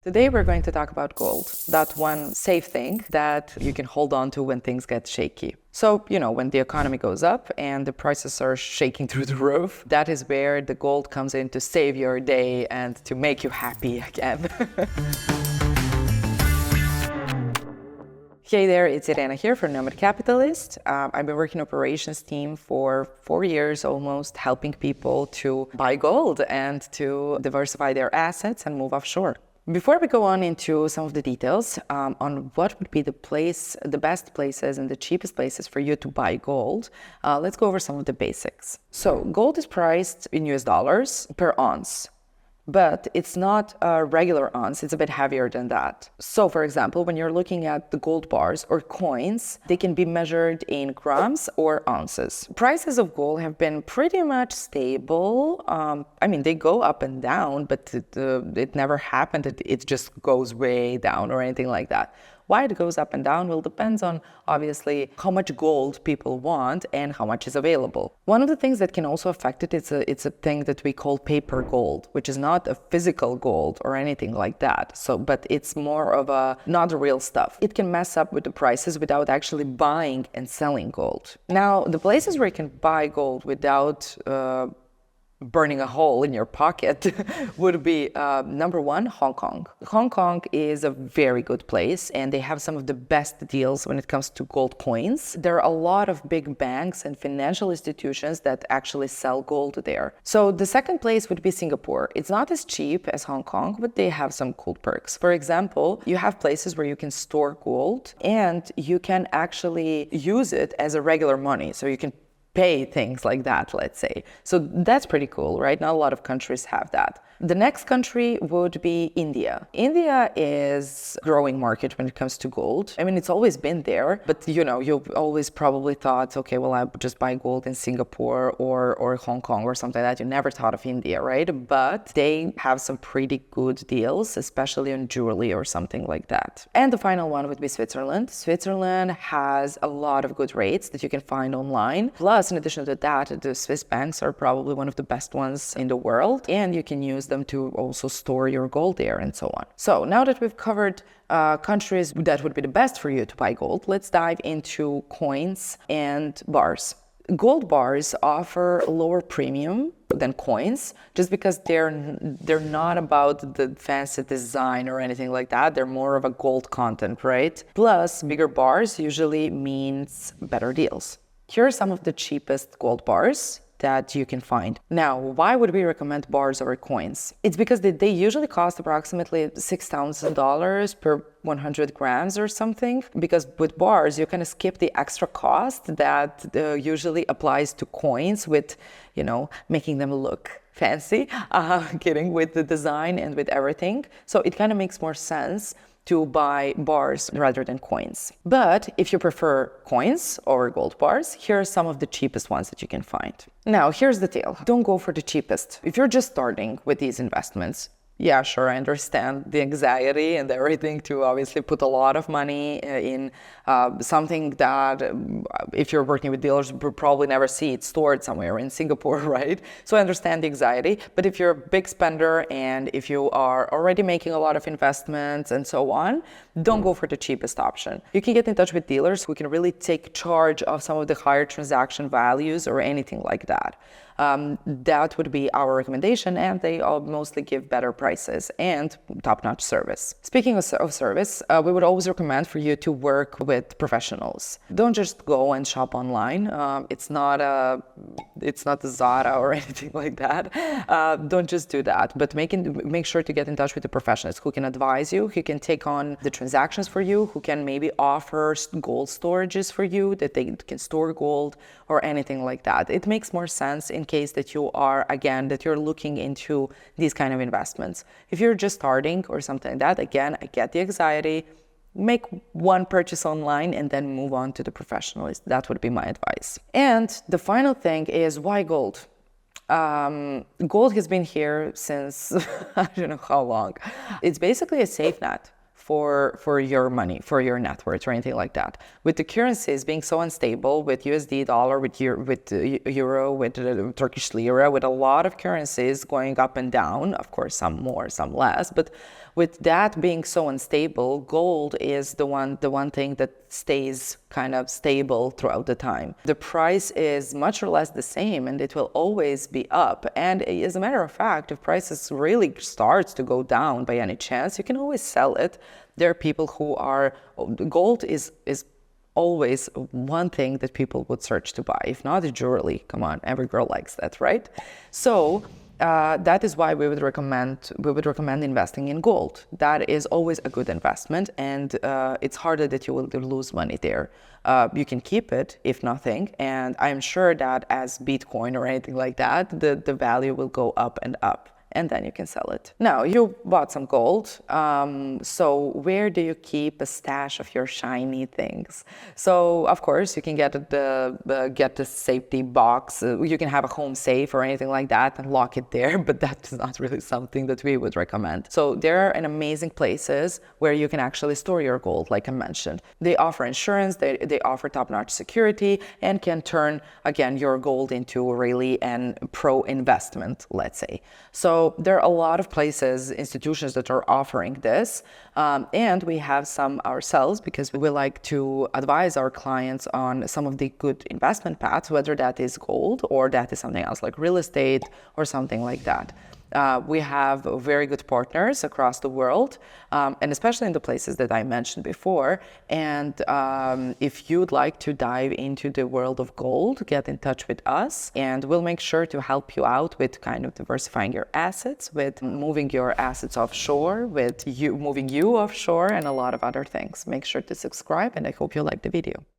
Today we're going to talk about gold, that one safe thing that you can hold on to when things get shaky. So, when the economy goes up and the prices are shaking through the roof, that is where the gold comes in to save your day and to make you happy again. Hey there, it's Irena here from Nomad Capitalist. I've been working operations team for 4 years almost, helping people to buy gold and to diversify their assets and move offshore. Before we go on into some of the details on what would be the best places and the cheapest places for you to buy gold, let's go over some of the basics. So gold is priced in US dollars per ounce, but it's not a regular ounce, it's a bit heavier than that. So for example, when you're looking at the gold bars or coins, they can be measured in grams or ounces. Prices of gold have been pretty much stable. They go up and down, but it never happened it just goes way down or anything like that. Why it goes up and down? Well, depends on obviously how much gold people want and how much is available. One of the things that can also affect it, it's a thing that we call paper gold, which is not a physical gold or anything like that. But it's more of not the real stuff. It can mess up with the prices without actually buying and selling gold. Now, the places where you can buy gold without burning a hole in your pocket would be number one, Hong Kong. Hong Kong is a very good place and they have some of the best deals when it comes to gold coins. There are a lot of big banks and financial institutions that actually sell gold there. So the second place would be Singapore. It's not as cheap as Hong Kong, but they have some cool perks. For example, you have places where you can store gold and you can actually use it as a regular money. So you can pay things like that, let's say. So that's pretty cool, right? Not a lot of countries have that. The next country would be India. India is a growing market when it comes to gold. It's always been there, but you've always probably thought, okay, well, I would just buy gold in Singapore or Hong Kong or something like that. You never thought of India, right? But they have some pretty good deals, especially on jewelry or something like that. And the final one would be Switzerland. Switzerland has a lot of good rates that you can find online. Plus, in addition to that, the Swiss banks are probably one of the best ones in the world, and you can use them to also store your gold there and so on. So now that we've covered countries that would be the best for you to buy gold, let's dive into coins and bars. Gold bars offer a lower premium than coins just because they're not about the fancy design or anything like that. They're more of a gold content, right? Plus, bigger bars usually means better deals. Here are some of the cheapest gold bars that you can find. Now, why would we recommend bars over coins? It's because they usually cost approximately $6,000 per 100 grams or something, because with bars, you kind of skip the extra cost that usually applies to coins with, making them look fancy, kidding, with the design and with everything. So it kind of makes more sense to buy bars rather than coins. But if you prefer coins or gold bars, here are some of the cheapest ones that you can find. Now, here's the deal. Don't go for the cheapest. If you're just starting with these investments, yeah, sure, I understand the anxiety and everything to obviously put a lot of money in something that if you're working with dealers, you'll probably never see it stored somewhere in Singapore, right? So I understand the anxiety, but if you're a big spender and if you are already making a lot of investments and so on, don't go for the cheapest option. You can get in touch with dealers who can really take charge of some of the higher transaction values or anything like that. That would be our recommendation, and they all mostly give better prices and top-notch service. Speaking of service, we would always recommend for you to work with professionals. Don't just go and shop online. It's not the Zara or anything like that. Don't just do that, but make sure to get in touch with the professionals who can advise you, who can take on the transactions for you, who can maybe offer gold storages for you, that they can store gold or anything like that. It makes more sense in case that you're looking into these kind of investments. If you're just starting or something like that, again, I get the anxiety. Make one purchase online and then move on to the professionals. That would be my advice. And the final thing is, why gold? Gold has been here since I don't know how long. It's basically a safe net for your money, for your net worth or anything like that. With the currencies being so unstable, with USD dollar, with euro, with Turkish lira, with a lot of currencies going up and down, of course some more, some less, but with that being so unstable, gold is the one thing that stays kind of stable throughout the time. The price is much or less the same, and it will always be up. And as a matter of fact, if prices really starts to go down by any chance, you can always sell it. There are people who are, gold is always one thing that people would search to buy. If not, jewelry. Come on, every girl likes that, right? So that is why we would recommend investing in gold. That is always a good investment, and it's harder that you will lose money there. You can keep it if nothing, and I'm sure that as Bitcoin or anything like that, the value will go up and up, and then you can sell it. Now, you bought some gold, so where do you keep a stash of your shiny things? So, of course, you can get the safety box. You can have a home safe or anything like that and lock it there, but that's not really something that we would recommend. So there are amazing places where you can actually store your gold, like I mentioned. They offer insurance, they offer top-notch security, and can turn, again, your gold into really an pro investment, let's say. So there are a lot of places, institutions that are offering this, and we have some ourselves because we like to advise our clients on some of the good investment paths, whether that is gold or that is something else like real estate or something like that. We have very good partners across the world, and especially in the places that I mentioned before. And if you'd like to dive into the world of gold, get in touch with us, and we'll make sure to help you out with kind of diversifying your assets, with moving your assets offshore, with moving you offshore, and a lot of other things. Make sure to subscribe, and I hope you like the video.